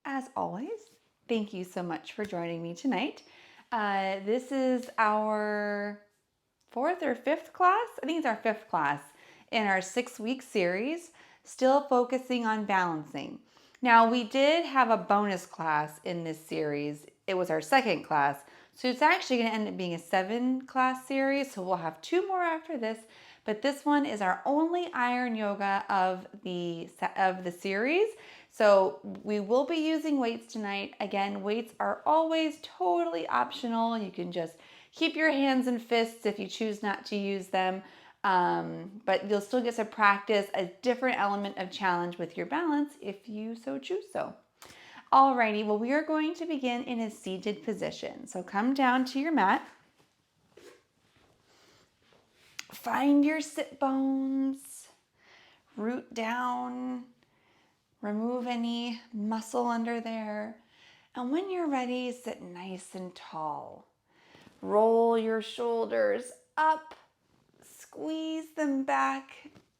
as always, thank you so much for joining me tonight. This is our fourth or fifth class. I think it's our fifth class in our 6-week series, still focusing on balancing. Now, we did have a bonus class in this series. It was our second class. So it's actually going to end up being a 7-class series. So we'll have 2 more after this. But this one is our only iron yoga of the series. So we will be using weights tonight. Again, weights are always totally optional. You can just keep your hands and fists if you choose not to use them. But you'll still get to practice a different element of challenge with your balance if you so choose so. Alrighty, well, we are going to begin in a seated position. So come down to your mat. Find your sit bones, root down, remove any muscle under there. And when you're ready, sit nice and tall. Roll your shoulders up, squeeze them back,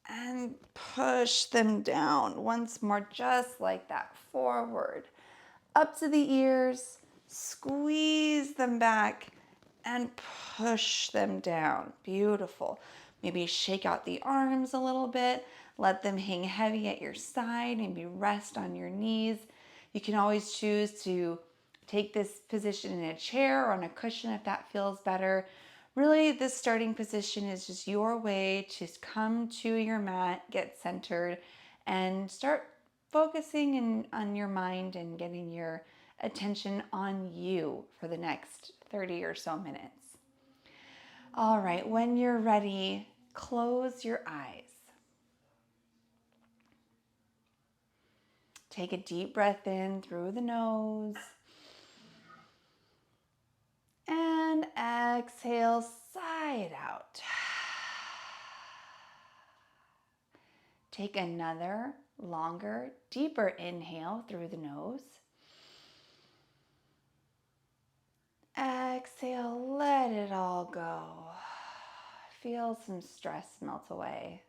and push them down. Once more, just like that, forward. Up to the ears, squeeze them back, and push them down. Beautiful. Maybe shake out the arms a little bit. Let them hang heavy at your side. Maybe rest on your knees. You can always choose to take this position in a chair or on a cushion if that feels better. Really, this starting position is just your way to come to your mat, get centered, and start focusing on your mind and getting your attention on you for the next 30 or so minutes. All right, when you're ready, close your eyes. Take a deep breath in through the nose. And exhale, sigh it out. Take another longer, deeper inhale through the nose. Exhale, let it all go. Feel some stress melt away.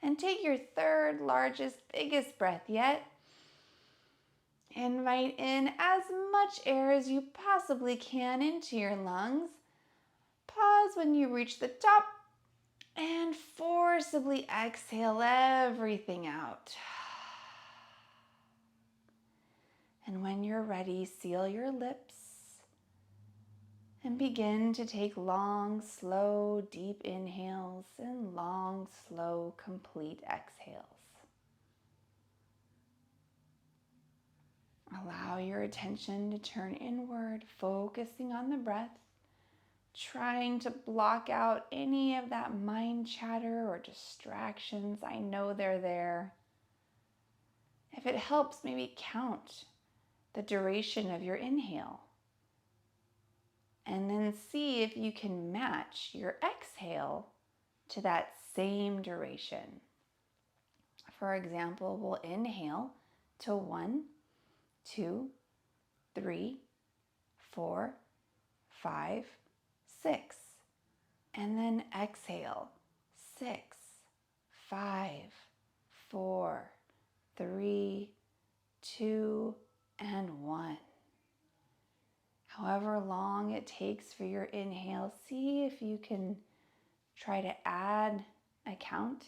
And take your third largest, biggest breath yet. Invite in as much air as you possibly can into your lungs. Pause when you reach the top and forcibly exhale everything out. And when you're ready, seal your lips and begin to take long, slow, deep inhales and long, slow, complete exhales. Allow your attention to turn inward, focusing on the breath, trying to block out any of that mind chatter or distractions. I know they're there. If it helps, maybe count the duration of your inhale. And then see if you can match your exhale to that same duration. For example, we'll inhale to 1, 2, 3, 4, 5, 6. And then exhale, 6, 5, 4, 3, 2, and 1. However long it takes for your inhale, see if you can try to add a count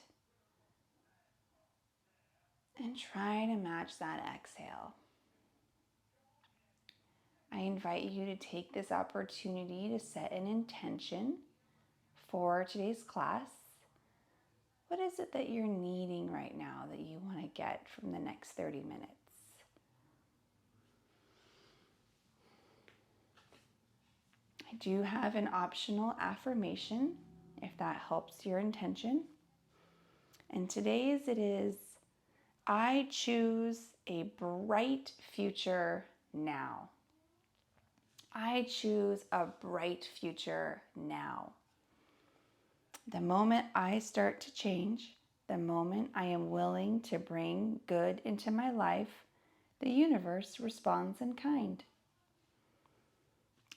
and try to match that exhale. I invite you to take this opportunity to set an intention for today's class. What is it that you're needing right now that you want to get from the next 30 minutes? I do have an optional affirmation if that helps your intention. And today's it is, I choose a bright future now. I choose a bright future now. The moment I start to change, the moment I am willing to bring good into my life, the universe responds in kind.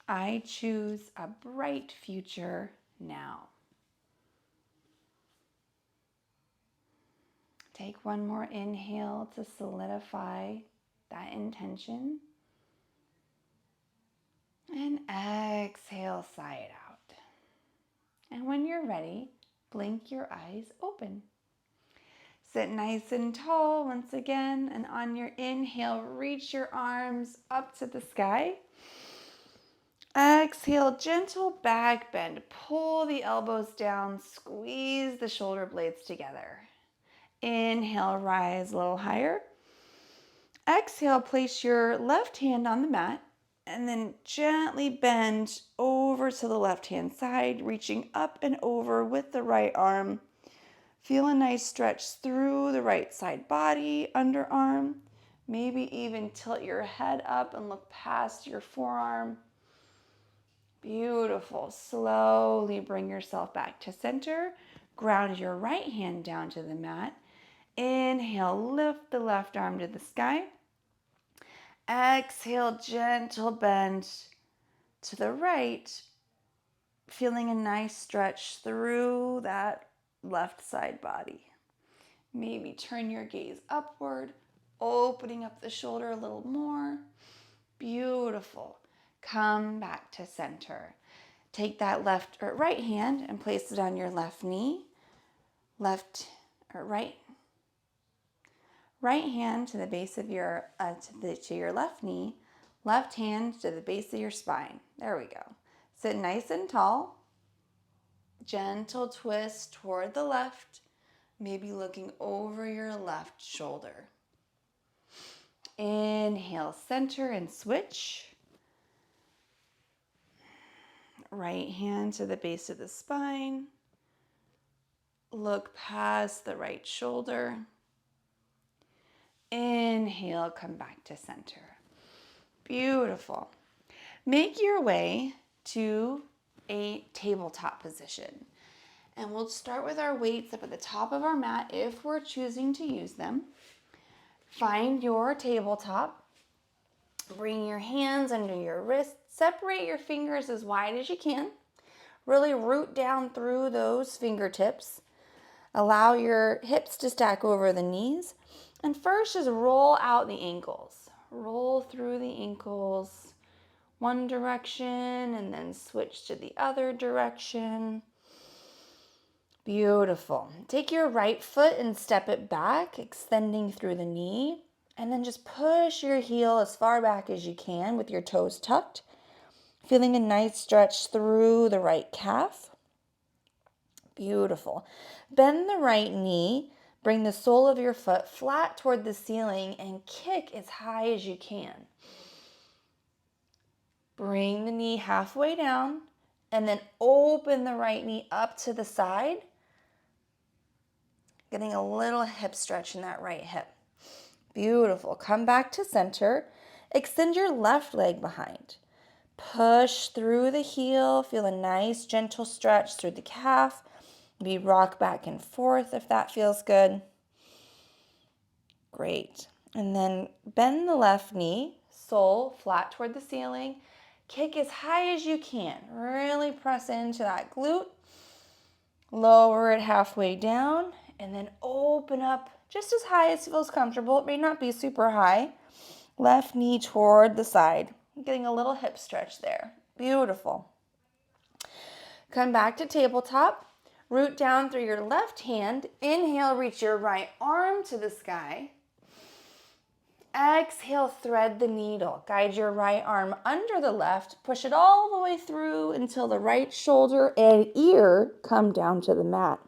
I choose a bright future now. Take one more inhale to solidify that intention. And exhale, sigh it out. And when you're ready, blink your eyes open. Sit nice and tall once again, and on your inhale, reach your arms up to the sky. Exhale, gentle back bend. Pull the elbows down, squeeze the shoulder blades together. Inhale, rise a little higher. Exhale, place your left hand on the mat and then gently bend over to the left-hand side, reaching up and over with the right arm. Feel a nice stretch through the right side body, underarm. Maybe even tilt your head up and look past your forearm. Beautiful. Slowly bring yourself back to center. Ground your right hand down to the mat. Inhale, lift the left arm to the sky. Exhale, gentle bend to the right, feeling a nice stretch through that left side body. Maybe turn your gaze upward, opening up the shoulder a little more. Beautiful. Come back to center. Take that left or right hand and place it on your left knee. Left or right. Right hand to the base of your to your left knee. Left hand to the base of your spine. There we go. Sit nice and tall. Gentle twist toward the left, maybe looking over your left shoulder. Inhale, center and switch. Right hand to the base of the spine. Look past the right shoulder. Inhale, come back to center. Beautiful. Make your way to a tabletop position. And we'll start with our weights up at the top of our mat if we're choosing to use them. Find your tabletop. Bring your hands under your wrists. Separate your fingers as wide as you can. Really root down through those fingertips. Allow your hips to stack over the knees. And first, just roll out the ankles. Roll through the ankles one direction and then switch to the other direction. Beautiful. Take your right foot and step it back, extending through the knee. And then just push your heel as far back as you can with your toes tucked. Feeling a nice stretch through the right calf. Beautiful. Bend the right knee. Bring the sole of your foot flat toward the ceiling and kick as high as you can. Bring the knee halfway down and then open the right knee up to the side. Getting a little hip stretch in that right hip. Beautiful. Come back to center. Extend your left leg behind. Push through the heel. Feel a nice gentle stretch through the calf. Maybe rock back and forth if that feels good. Great. And then bend the left knee, sole flat toward the ceiling. Kick as high as you can. Really press into that glute. Lower it halfway down and then open up just as high as feels comfortable. It may not be super high. Left knee toward the side. Getting a little hip stretch there. Beautiful. Come back to tabletop. Root down through your left hand. Inhale, reach your right arm to the sky. Exhale, thread the needle. Guide your right arm under the left. Push it all the way through until the right shoulder and ear come down to the mat.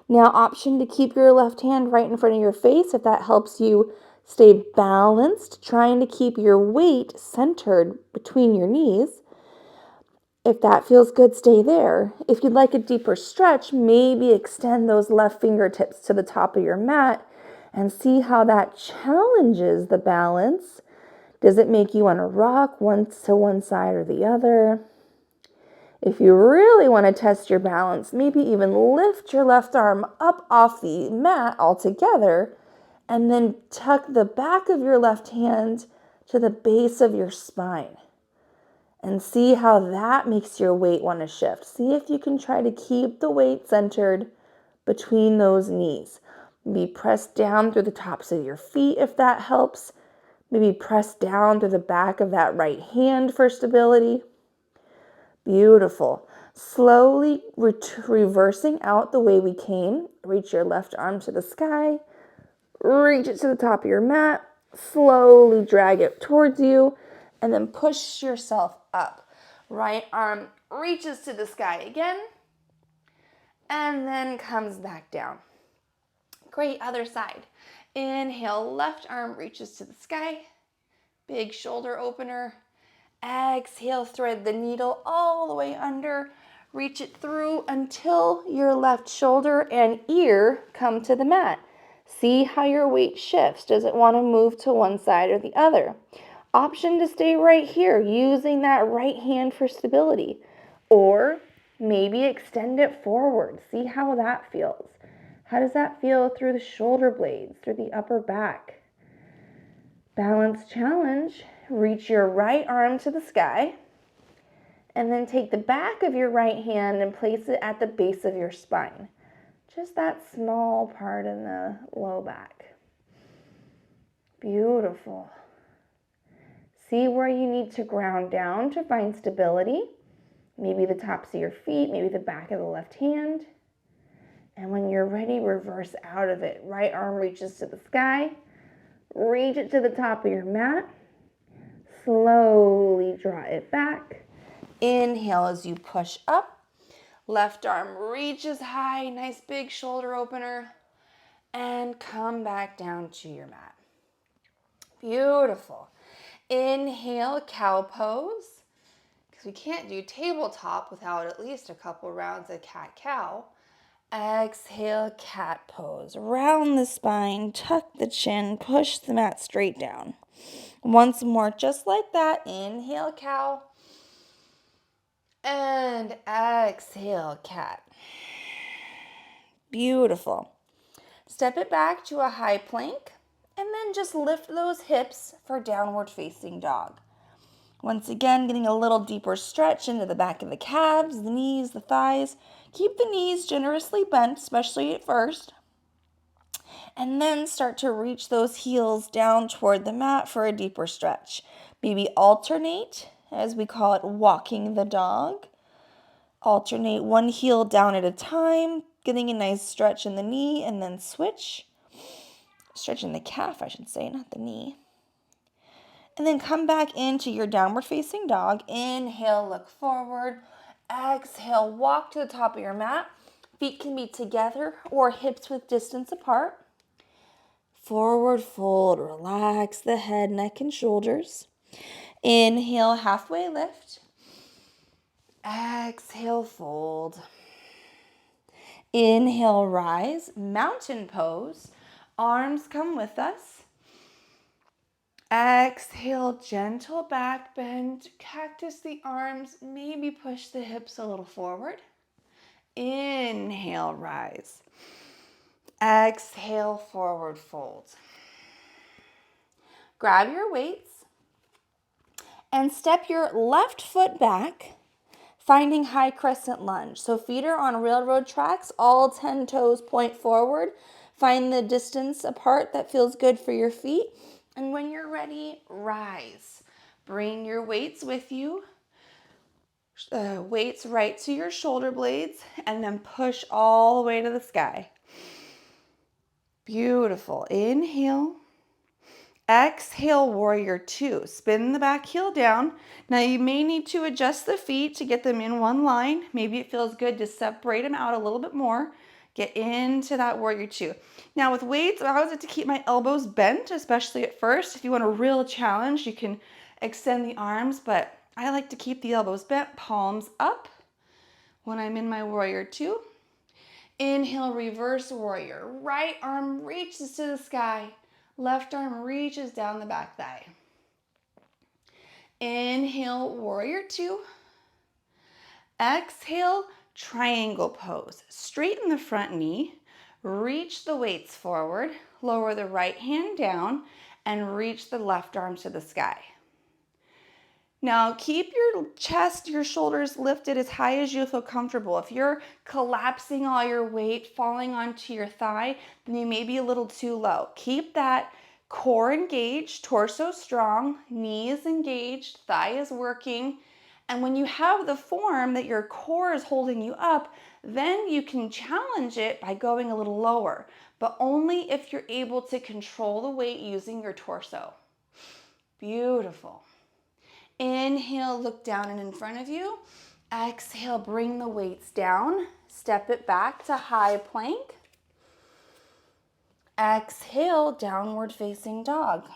Now, option to keep your left hand right in front of your face if that helps you stay balanced, trying to keep your weight centered between your knees. If that feels good, stay there. If you'd like a deeper stretch, maybe extend those left fingertips to the top of your mat and see how that challenges the balance. Does it make you want to rock once to one side or the other? If you really want to test your balance, maybe even lift your left arm up off the mat altogether and then tuck the back of your left hand to the base of your spine. And see how that makes your weight want to shift. See if you can try to keep the weight centered between those knees. Be pressed down through the tops of your feet if that helps. Maybe press down to the back of that right hand for stability. Beautiful. Slowly reversing out the way we came. Reach your left arm to the sky. Reach it to the top of your mat. Slowly drag it towards you. And then push yourself up. Right arm reaches to the sky again. And then comes back down. Great, other side. Inhale, left arm reaches to the sky. Big shoulder opener. Exhale, thread the needle all the way under. Reach it through until your left shoulder and ear come to the mat. See how your weight shifts. Does it want to move to one side or the other? Option to stay right here, using that right hand for stability. Or maybe extend it forward. See how that feels. How does that feel through the shoulder blades, through the upper back? Balance challenge. Reach your right arm to the sky. And then take the back of your right hand and place it at the base of your spine. Just that small part in the low back. Beautiful. See where you need to ground down to find stability. Maybe the tops of your feet, maybe the back of the left hand. And when you're ready, reverse out of it. Right arm reaches to the sky. Reach it to the top of your mat. Slowly draw it back. Inhale as you push up. Left arm reaches high. Nice big shoulder opener. And come back down to your mat. Beautiful. Inhale, cow pose. Because we can't do tabletop without at least a couple rounds of cat-cow. Exhale, cat pose. Round the spine, tuck the chin, push the mat straight down. Once more, just like that. Inhale, cow. And exhale, cat. Beautiful. Step it back to a high plank, and then just lift those hips for downward facing dog. Once again, getting a little deeper stretch into the back of the calves, the knees, the thighs. Keep the knees generously bent, especially at first. And then start to reach those heels down toward the mat for a deeper stretch. Maybe alternate, as we call it, walking the dog. Alternate one heel down at a time, getting a nice stretch in the knee, and then switch. Stretching the calf, I should say, not the knee. And then come back into your downward facing dog. Inhale, look forward. Exhale, walk to the top of your mat. Feet can be together or hips with distance apart. Forward fold, relax the head, neck, and shoulders. Inhale, halfway lift. Exhale, fold. Inhale, rise, mountain pose. Arms come with us. Exhale, gentle back bend. Cactus the arms, maybe push the hips a little forward. Inhale, rise. Exhale, forward fold. Grab your weights and step your left foot back, finding high crescent lunge. So feet are on railroad tracks, all 10 toes point forward. Find the distance apart that feels good for your feet. And when you're ready, rise. Bring your weights with you. Weights right to your shoulder blades, and then push all the way to the sky. Beautiful. Inhale. Exhale, warrior two. Spin the back heel down. Now you may need to adjust the feet to get them in one line. Maybe it feels good to separate them out a little bit more. Get into that warrior two. Now with weights, I always like to keep my elbows bent, especially at first. If you want a real challenge, you can extend the arms, but I like to keep the elbows bent, palms up when I'm in my warrior two. Inhale, reverse warrior. Right arm reaches to the sky. Left arm reaches down the back thigh. Inhale, warrior two. Exhale, triangle pose. Straighten the front knee. Reach the weights forward. Lower the right hand down and reach the left arm to the sky. Now keep your chest, your shoulders lifted as high as you feel comfortable. If you're collapsing all your weight, falling onto your thigh, then you may be a little too low. Keep that Core engaged, torso strong, knee is engaged, thigh is working. And when you have the form that your core is holding you up, then you can challenge it by going a little lower, but only if you're able to control the weight using your torso. Beautiful. Inhale, look down and in front of you. Exhale, bring the weights down. Step it back to high plank. Exhale, downward facing dog.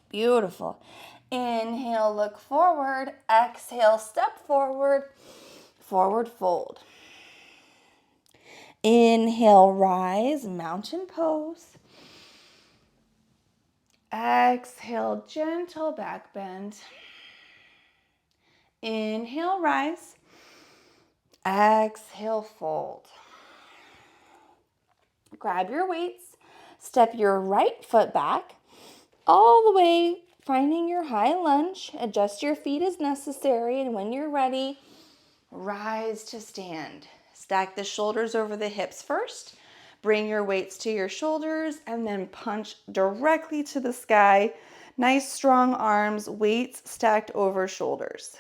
Beautiful. Inhale, look forward. Exhale, step forward. Forward fold. Inhale, rise, mountain pose. Exhale, gentle back bend. Inhale, rise. Exhale, fold. Grab your weights. Step your right foot back all the way, finding your high lunge. Adjust your feet as necessary, and when you're ready, rise to stand. Stack the shoulders over the hips first. Bring your weights to your shoulders and then punch directly to the sky. Nice strong arms, weights stacked over shoulders.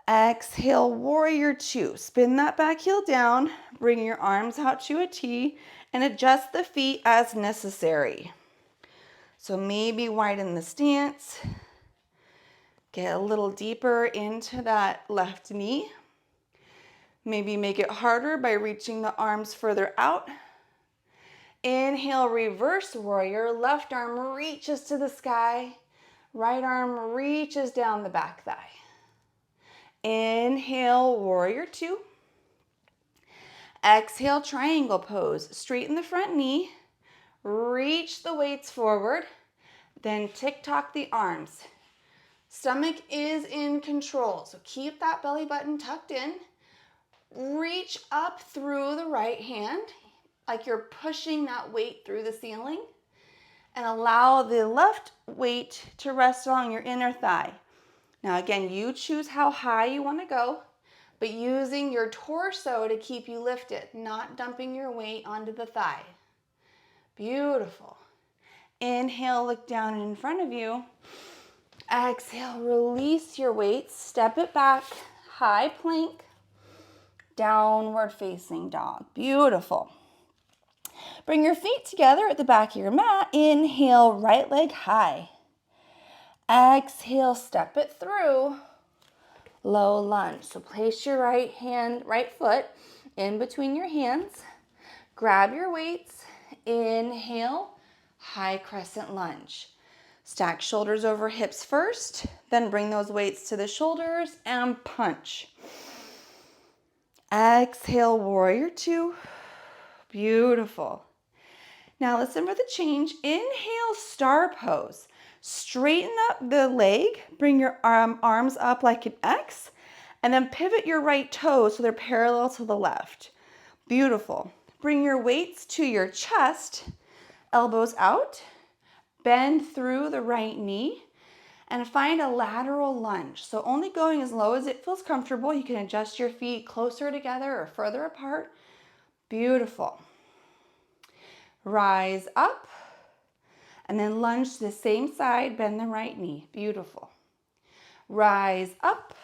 Exhale, warrior two. Spin that back heel down. Bring your arms out to a T and adjust the feet as necessary. So maybe widen the stance. Get a little deeper into that left knee. Maybe make it harder by reaching the arms further out. Inhale, reverse warrior. Left arm reaches to the sky. Right arm reaches down the back thigh. Inhale, warrior two. Exhale, triangle pose. Straighten the front knee. Reach the weights forward. Then tick-tock the arms. Stomach is in control, so keep that belly button tucked in. Reach up through the right hand, like you're pushing that weight through the ceiling. And allow the left weight to rest on your inner thigh. Now again, you choose how high you want to go, but using your torso to keep you lifted, not dumping your weight onto the thigh. Beautiful. Inhale, look down and in front of you. Exhale, release your weights, step it back, high plank, downward facing dog. Beautiful. Bring your feet together at the back of your mat. Inhale, right leg high. Exhale, step it through. Low lunge. So place your right foot in between your hands. Grab your weights. Inhale, high crescent lunge. Stack shoulders over hips first, then bring those weights to the shoulders and punch. Exhale, warrior two. Beautiful. Now listen for the change. Inhale, star pose. Straighten up the leg, bring your arms up like an X, and then pivot your right toes so they're parallel to the left. Beautiful. Bring your weights to your chest, elbows out, bend through the right knee, and find a lateral lunge. So only going as low as it feels comfortable. You can adjust your feet closer together or further apart. Beautiful. Rise up, and then lunge to the same side, bend the right knee. Beautiful. Rise up.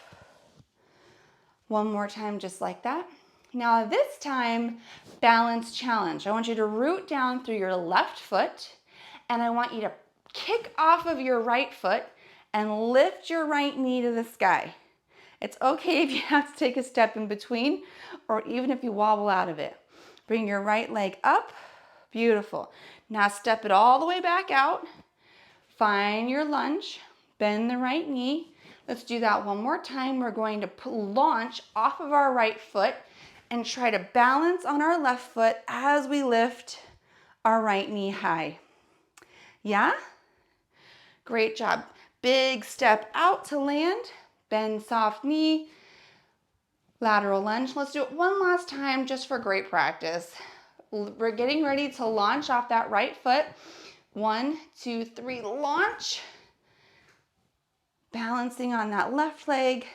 One more time, just like that. Now this time, balance challenge. I want you to root down through your left foot, and I want you to kick off of your right foot and lift your right knee to the sky. It's okay if you have to take a step in between, or even if you wobble out of it. Bring your right leg up. Beautiful. Now step it all the way back out. Find your lunge. Bend the right knee. Let's do that one more time. We're going to launch off of our right foot and try to balance on our left foot as we lift our right knee high. Yeah? Great job. Big step out to land. Bend soft knee. Lateral lunge. Let's do it one last time just for great practice. We're getting ready to launch off that right foot. 1, 2, 3, launch. Balancing on that left leg.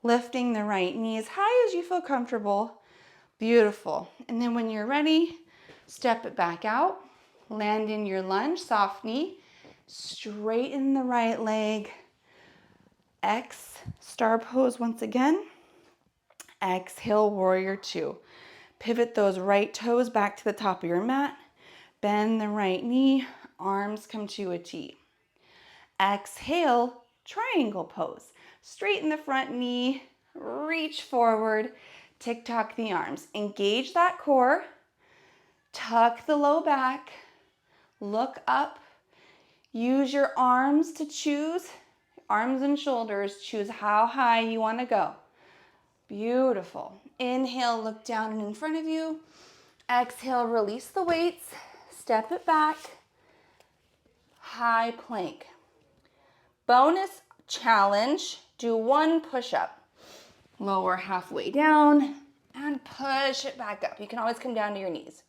Lifting the right knee as high as you feel comfortable. Beautiful. And then when you're ready, step it back out. land in your lunge, soft knee, straighten the right leg. X, star pose once again. Exhale, warrior two. Pivot those right toes back to the top of your mat. Bend the right knee, arms come to a T. Exhale, triangle pose. Straighten the front knee, reach forward, tick-tock the arms. Engage that core, tuck the low back, look up. Use your arms to choose, arms and shoulders, choose how high you want to go. Beautiful. Inhale, look down and in front of you. Exhale, release the weights, step it back, high plank. Bonus challenge, do one push-up. Lower halfway down and push it back up. You can always come down to your knees.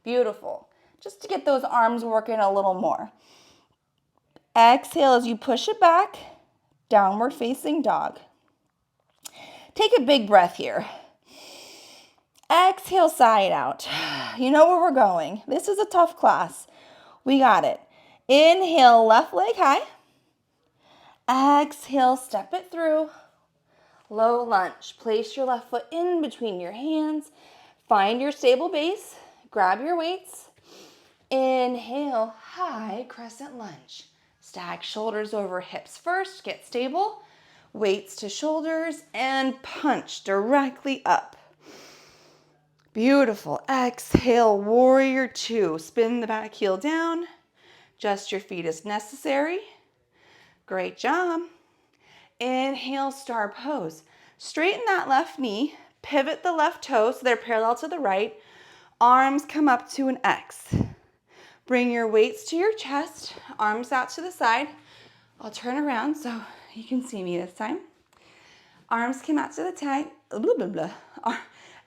Beautiful. Just to get those arms working a little more. Exhale as you push it back, downward facing dog. Take a big breath here. Exhale, side out. You know where we're going. This is a tough class. We got it. Inhale, left leg high. Exhale, step it through. Low lunge. Place your left foot in between your hands. Find your stable base. Grab your weights. Inhale, high crescent lunge. Stack shoulders over hips first. Get stable. Weights to shoulders and punch directly up. Beautiful. Exhale, warrior two. Spin the back heel down. Adjust your feet as necessary. Great job. Inhale, star pose. Straighten that left knee. Pivot the left toes so they're parallel to the right. Arms come up to an X. Bring your weights to your chest. Arms out to the side. I'll turn around so you can see me this time. Arms come out to the side.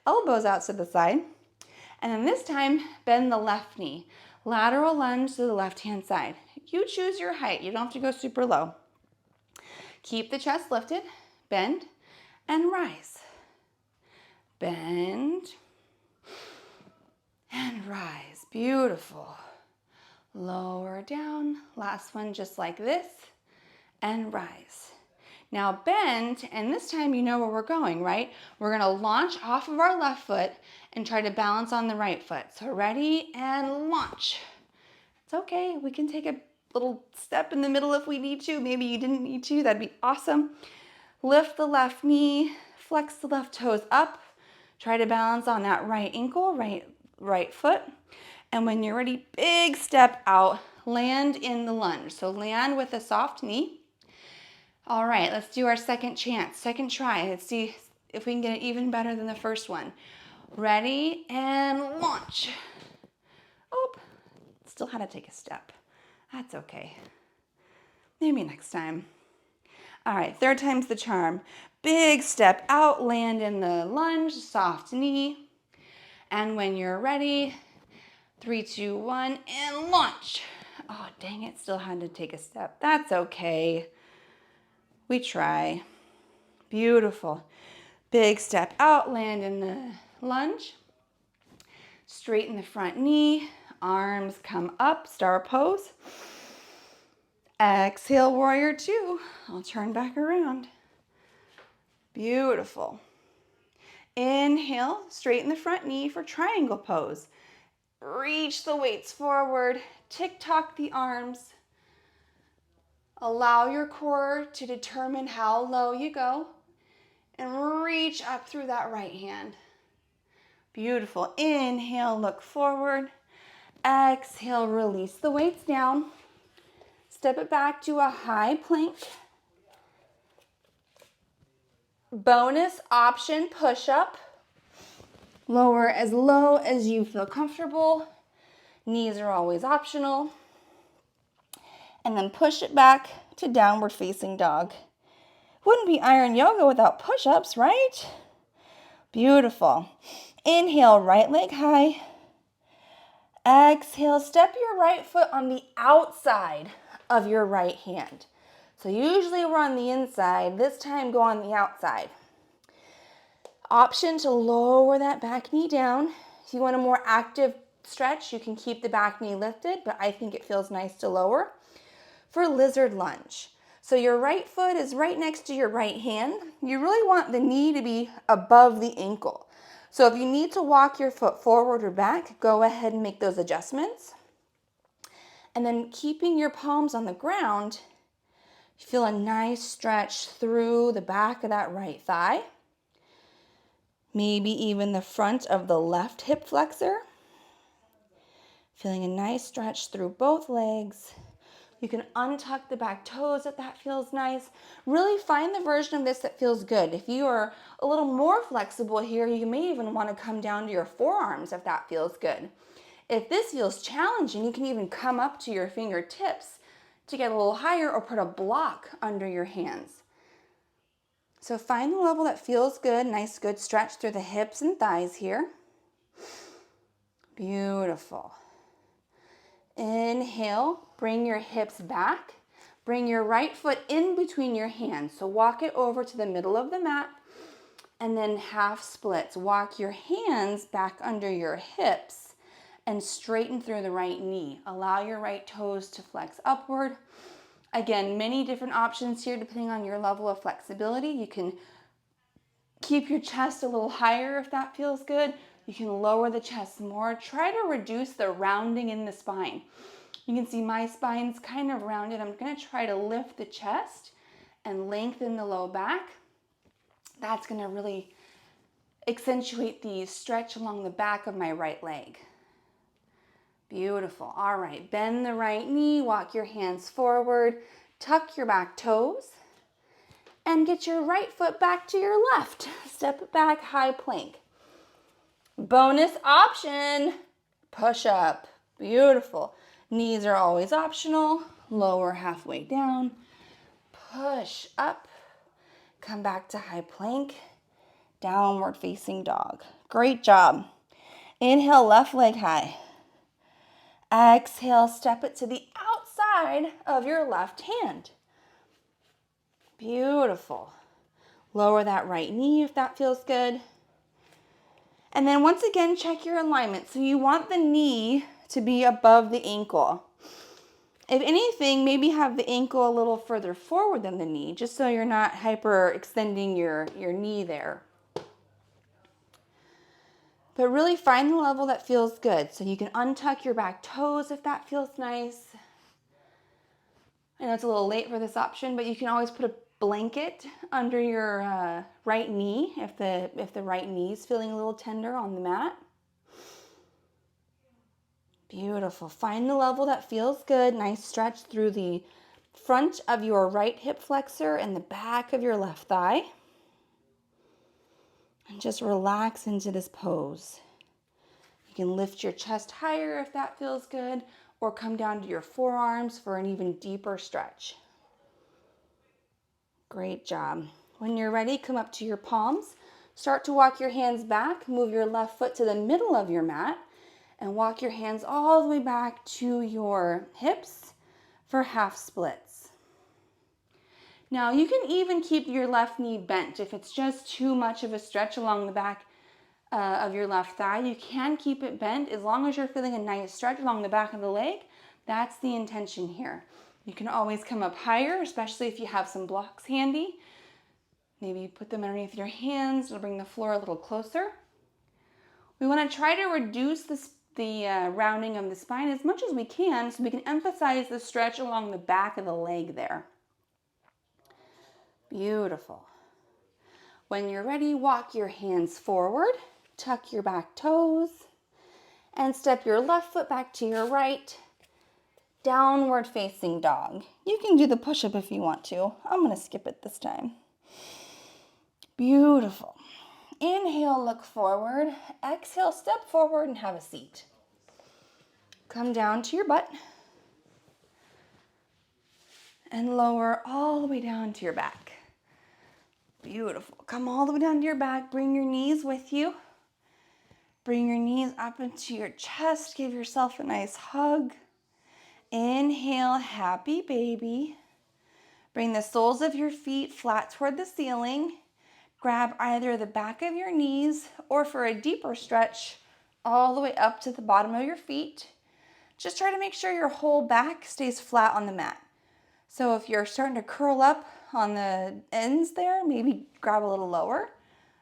Elbows out to the side. And then this time, bend the left knee. Lateral lunge to the left-hand side. You choose your height. You don't have to go super low. Keep the chest lifted. Bend and rise. Bend and rise. Beautiful. Lower down. Last one just like this. And rise. Now bend, and this time you know where we're going, right? We're gonna launch off of our left foot and try to balance on the right foot. So ready and launch. It's okay, we can take a little step in the middle if we need to. Maybe you didn't need to, that'd be awesome. Lift the left knee, flex the left toes up. Try to balance on that right ankle, right foot. And when you're ready, big step out, land in the lunge. So land with a soft knee. All right, let's do our second chance, second try. Let's see if we can get it even better than the first one. Ready and launch. Oop, still had to take a step. That's okay. Maybe next time. All right, third time's the charm. Big step out, land in the lunge, soft knee. And when you're ready, 3, 2, 1, and launch. Oh, dang it, still had to take a step. That's okay. We try. Beautiful. Big step out, land in the lunge. Straighten the front knee. Arms come up, star pose. Exhale, warrior two. I'll turn back around. Beautiful. Inhale, straighten the front knee for triangle pose. Reach the weights forward. Tick-tock the arms. Allow your core to determine how low you go and reach up through that right hand. Beautiful. Inhale, look forward. Exhale, release the weights down. Step it back to a high plank. Bonus option push-up. Lower as low as you feel comfortable. Knees are always optional. And then push it back to downward facing dog. Wouldn't be iron yoga without push-ups, right? Beautiful. Inhale, right leg high. Exhale, step your right foot on the outside of your right hand. So usually we're on the inside. This time go on the outside. Option to lower that back knee down. If you want a more active stretch, you can keep the back knee lifted, but I think it feels nice to lower. For lizard lunge. So your right foot is right next to your right hand. You really want the knee to be above the ankle. So if you need to walk your foot forward or back, go ahead and make those adjustments. And then keeping your palms on the ground, you feel a nice stretch through the back of that right thigh. Maybe even the front of the left hip flexor. Feeling a nice stretch through both legs. You can untuck the back toes if that feels nice. Really find the version of this that feels good. If you are a little more flexible here, you may even want to come down to your forearms if that feels good. If this feels challenging, you can even come up to your fingertips to get a little higher or put a block under your hands. So find the level that feels good. Nice good stretch through the hips and thighs here. Beautiful. Inhale, bring your hips back. Bring your right foot in between your hands. So walk it over to the middle of the mat and then half splits. Walk your hands back under your hips and straighten through the right knee. Allow your right toes to flex upward. Again, many different options here depending on your level of flexibility. You can keep your chest a little higher if that feels good. You can lower the chest more. Try to reduce the rounding in the spine. You can see my spine's kind of rounded. I'm going to try to lift the chest and lengthen the low back. That's going to really accentuate the stretch along the back of my right leg. Beautiful. All right, bend the right knee, walk your hands forward, tuck your back toes, and get your right foot back to your left. Step it back, high plank. Bonus option, push up. Beautiful. Knees are always optional. Lower halfway down. Push up. Come back to high plank. Downward facing dog. Great job. Inhale, left leg high. Exhale, step it to the outside of your left hand. Beautiful. Lower that right knee if that feels good. And then once again, check your alignment. So you want the knee to be above the ankle. If anything, maybe have the ankle a little further forward than the knee, just so you're not hyper extending your knee there. But really find the level that feels good. So you can untuck your back toes if that feels nice. I know it's a little late for this option, but you can always put a blanket under your right knee if the right knee is feeling a little tender on the mat. Beautiful. Find the level that feels good. Nice stretch through the front of your right hip flexor and the back of your left thigh. And just relax into this pose. You can lift your chest higher if that feels good, or come down to your forearms for an even deeper stretch. Great job. When you're ready, come up to your palms. Start to walk your hands back. Move your left foot to the middle of your mat and walk your hands all the way back to your hips for half splits. Now you can even keep your left knee bent. If it's just too much of a stretch along the back of your left thigh, you can keep it bent as long as you're feeling a nice stretch along the back of the leg. That's the intention here. You can always come up higher, especially if you have some blocks handy. Maybe you put them underneath your hands to bring the floor a little closer. We want to try to reduce the rounding of the spine as much as we can so we can emphasize the stretch along the back of the leg there. Beautiful. When you're ready, walk your hands forward, tuck your back toes, and step your left foot back to your right. Downward facing dog. You can do the push-up if you want to. I'm going to skip it this time. Beautiful. Inhale, look forward. Exhale, step forward and have a seat. Come down to your butt. And lower all the way down to your back. Beautiful. Come all the way down to your back. Bring your knees with you. Bring your knees up into your chest. Give yourself a nice hug. Inhale, happy baby. Bring the soles of your feet flat toward the ceiling. Grab either the back of your knees or for a deeper stretch, all the way up to the bottom of your feet. Just try to make sure your whole back stays flat on the mat. So if you're starting to curl up on the ends there, maybe grab a little lower,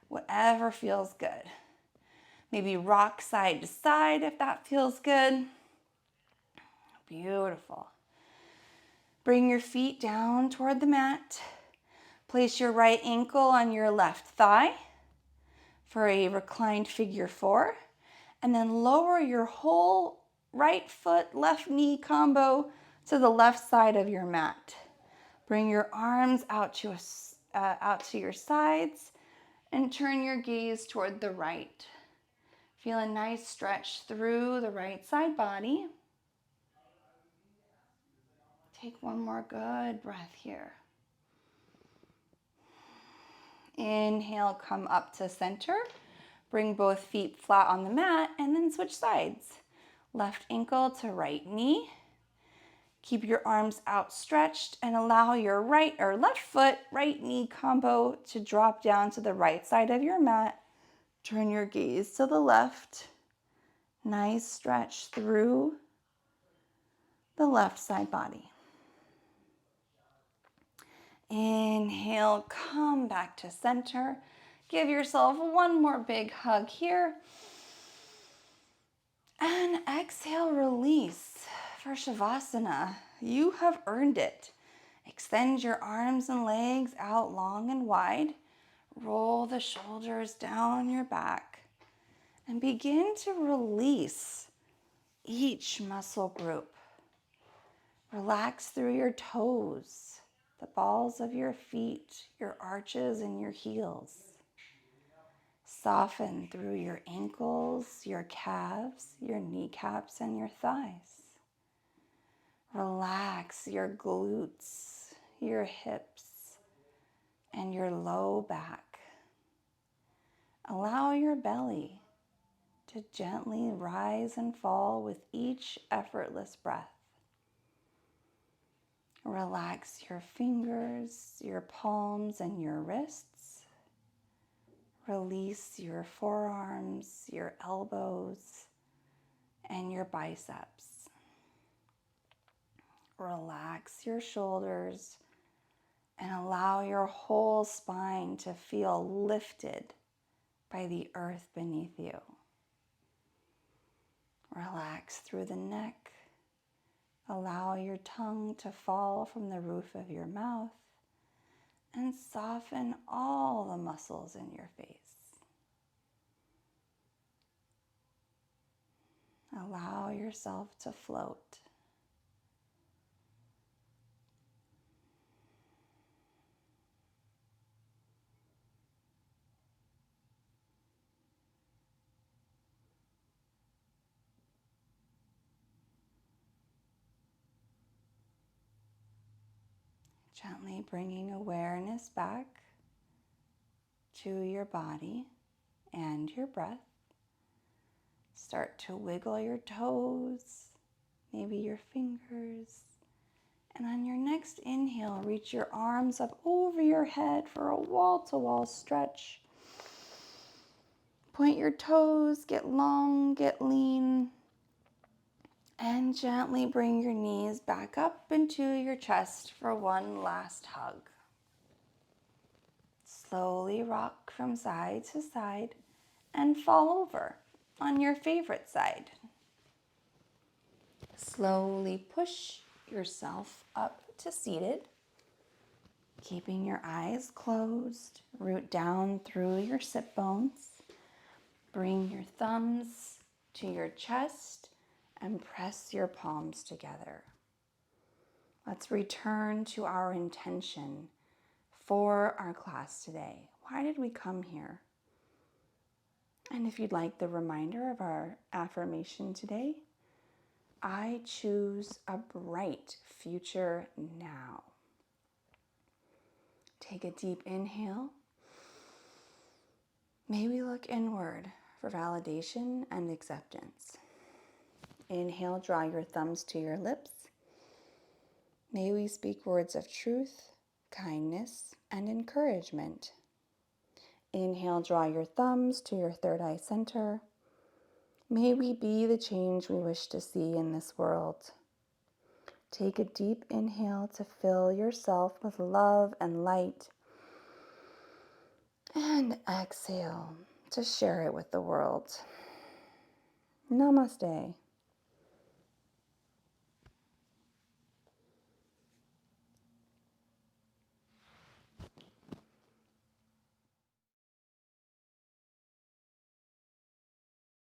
whatever feels good. Maybe rock side to side if that feels good. Beautiful. Bring your feet down toward the mat. Place your right ankle on your left thigh for a reclined figure 4. And then lower your whole right foot, left knee combo to the left side of your mat. Bring your arms out to your sides and turn your gaze toward the right. Feel a nice stretch through the right side body. Take one more good breath here. Inhale, come up to center. Bring both feet flat on the mat and then switch sides. Left ankle to right knee. Keep your arms outstretched and allow your right or left foot, right knee combo to drop down to the right side of your mat. Turn your gaze to the left. Nice stretch through the left side body. Inhale, come back to center. Give yourself one more big hug here. And exhale, release for Shavasana. You have earned it. Extend your arms and legs out long and wide. Roll the shoulders down your back. And begin to release each muscle group. Relax through your toes, the balls of your feet, your arches, and your heels. Soften through your ankles, your calves, your kneecaps, and your thighs. Relax your glutes, your hips, and your low back. Allow your belly to gently rise and fall with each effortless breath. Relax your fingers, your palms, and your wrists. Release your forearms, your elbows, and your biceps. Relax your shoulders and allow your whole spine to feel lifted by the earth beneath you. Relax through the neck. Allow your tongue to fall from the roof of your mouth and soften all the muscles in your face. Allow yourself to float. Gently bringing awareness back to your body and your breath. Start to wiggle your toes, maybe your fingers. And on your next inhale, reach your arms up over your head for a wall-to-wall stretch. Point your toes, get long, get lean. And gently bring your knees back up into your chest for one last hug. Slowly rock from side to side and fall over on your favorite side. Slowly push yourself up to seated, keeping your eyes closed. Root down through your sit bones. Bring your thumbs to your chest and press your palms together. Let's return to our intention for our class today. Why did we come here? And if you'd like the reminder of our affirmation today, I choose a bright future now. Take a deep inhale. May we look inward for validation and acceptance. Inhale, draw your thumbs to your lips. May we speak words of truth, kindness, and encouragement. Inhale, draw your thumbs to your third eye center. May we be the change we wish to see in this world. Take a deep inhale to fill yourself with love and light. And exhale to share it with the world. Namaste.